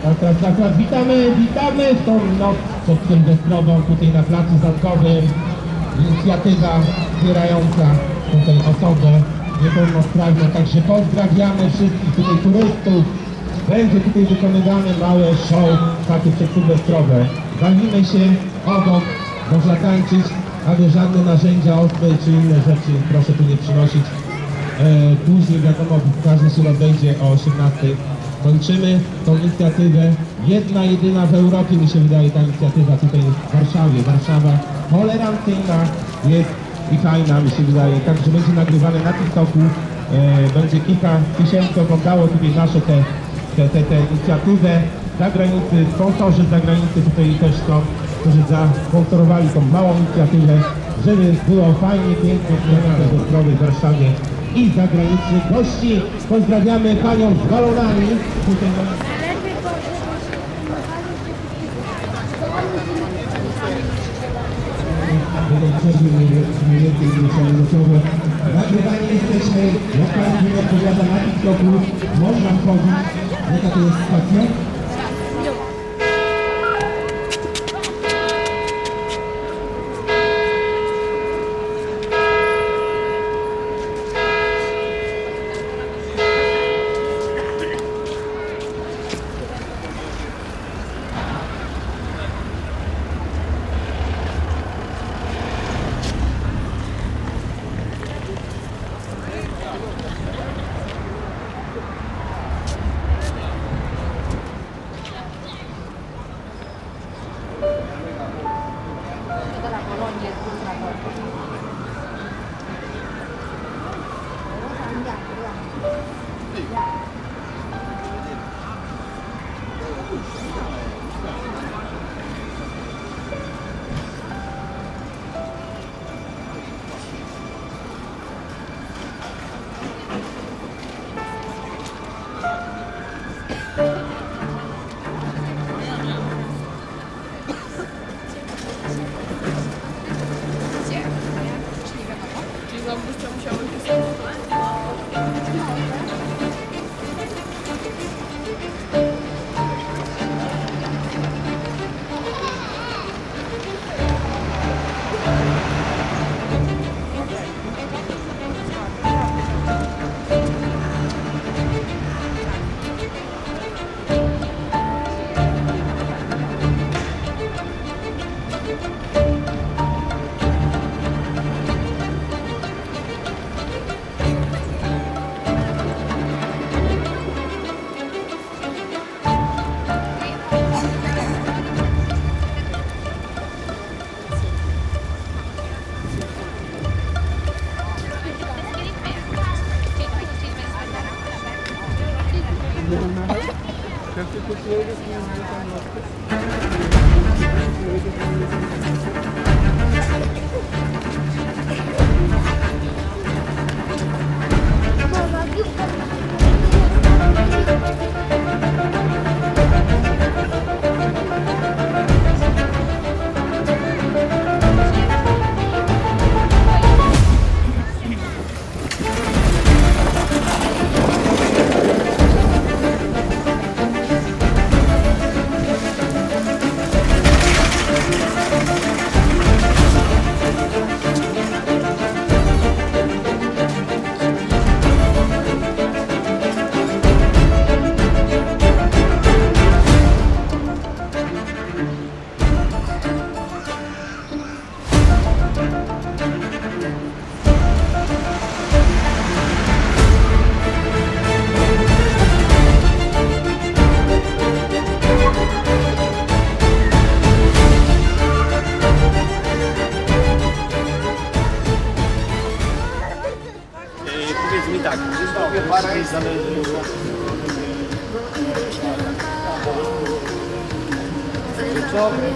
Tak. Witamy w tą noc przedsylwestrową tutaj na placu Zamkowym. Inicjatywa wspierająca tutaj osobę niepełnosprawną. Także pozdrawiamy wszystkich tutaj turystów. Będzie tutaj wykonywane małe show takie przedsylwestrowe. Bawimy się obok, można tańczyć, ale żadne narzędzia ostre czy inne rzeczy proszę tu nie przynosić. Później wiadomo, każdy się odbędzie o 18. Kończymy tą inicjatywę. Jedna, jedyna w Europie mi się wydaje ta inicjatywa tutaj w Warszawie. Warszawa tolerancyjna jest i fajna mi się wydaje. Także będzie nagrywane na TikToku. Będzie kilka tysięcy oglądało tutaj nasze tę inicjatywę. Zagranicy, sponsorzy z zagranicy tutaj też są, którzy zasponsorowali tą małą inicjatywę, żeby było fajnie, pięknie, zdrowych w Warszawie i zagranicznych gości. Pozdrawiamy panią z balonami. Nagrywani jesteśmy, jak pan mi odpowiada na TikToku, można wchodzić, jaka to jest stacja?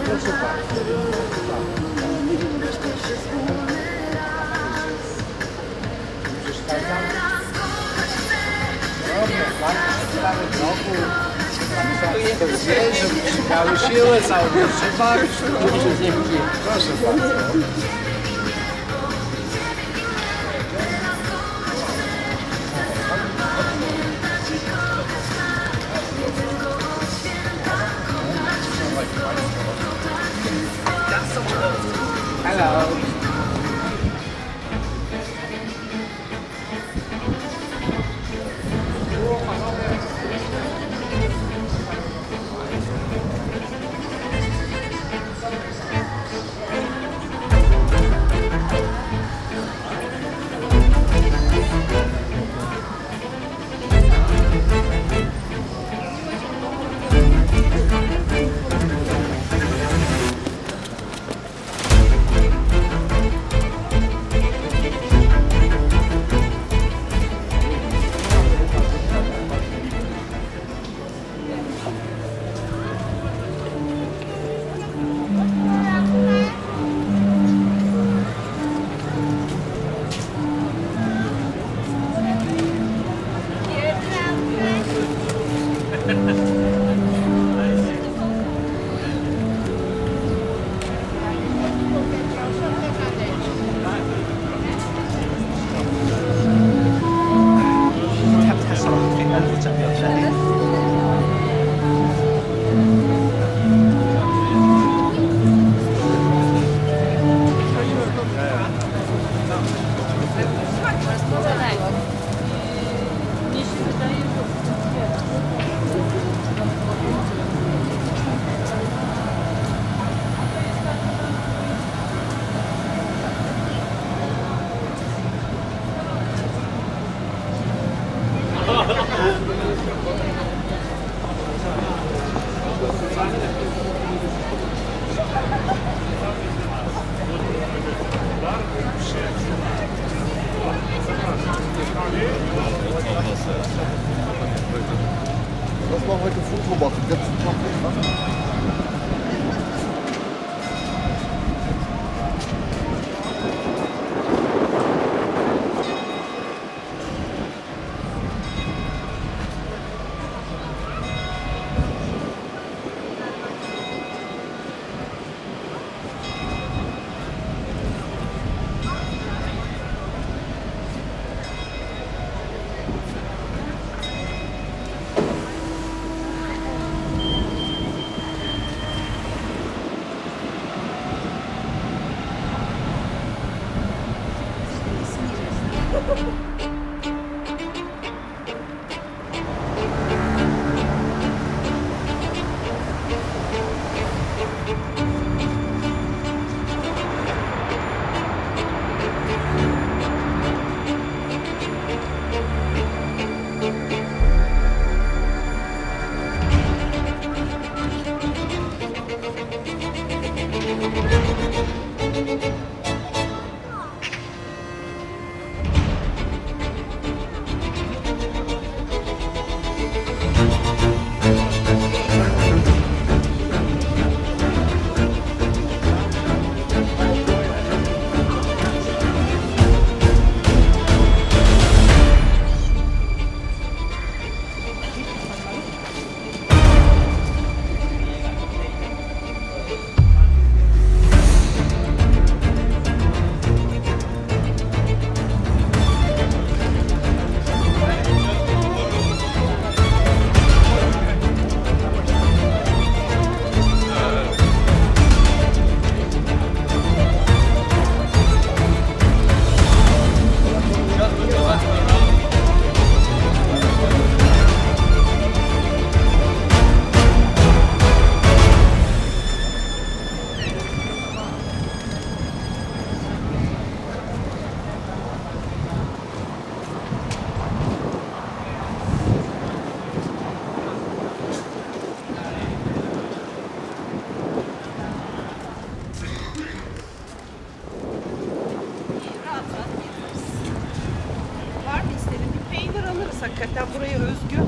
Proszę bardzo. Przeszkadzam. Dobrze, mamy w roku. To wie, żeby miały siłę całą, że bawić, żeby nie mówię. Proszę bardzo. Lass mal heute ein Foto machen. Jetzt machen. Var mı istedim? Bir peynir alırız hakikaten buraya özgü.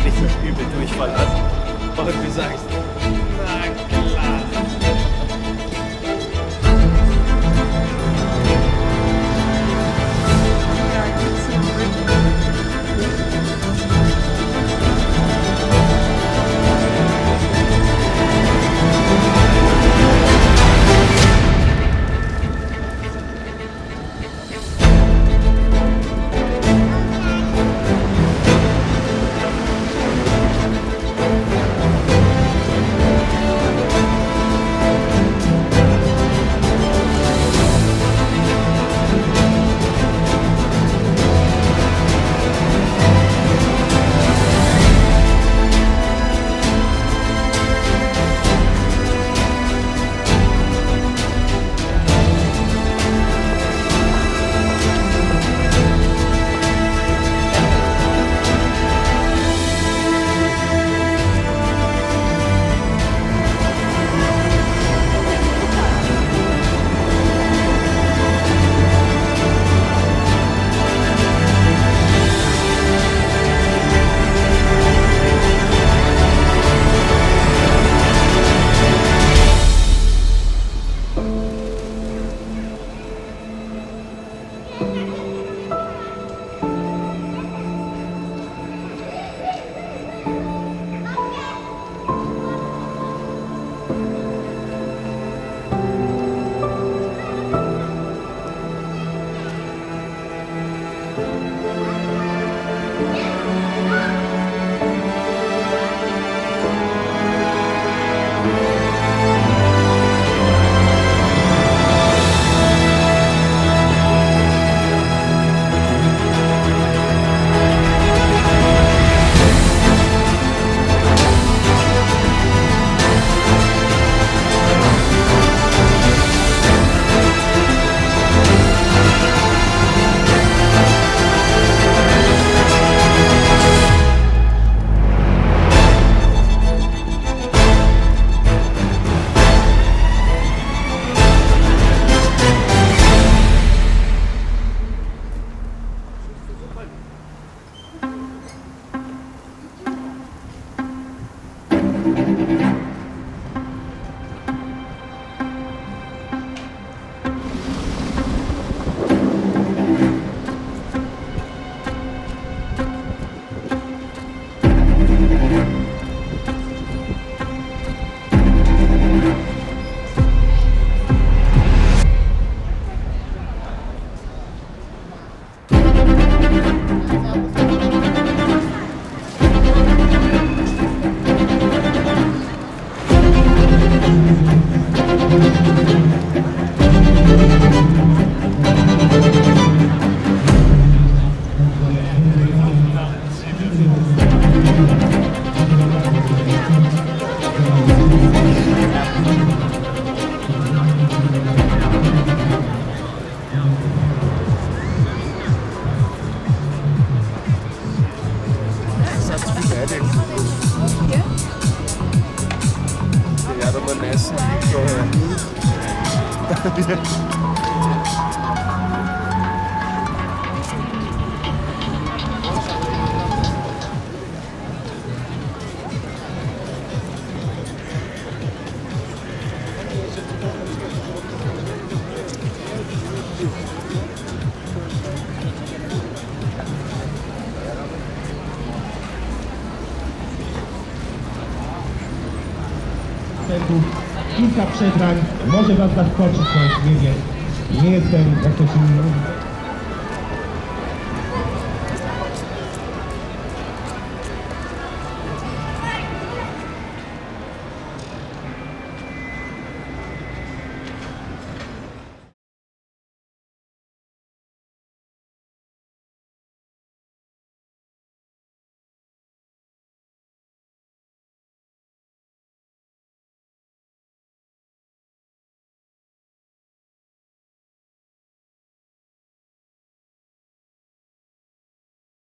Richtig übel Durchfall hast. Und du sagst, na klar. Kilka przebrań, może was zaskoczyć, coś, nie wiem. Nie jestem, jak to się mówi,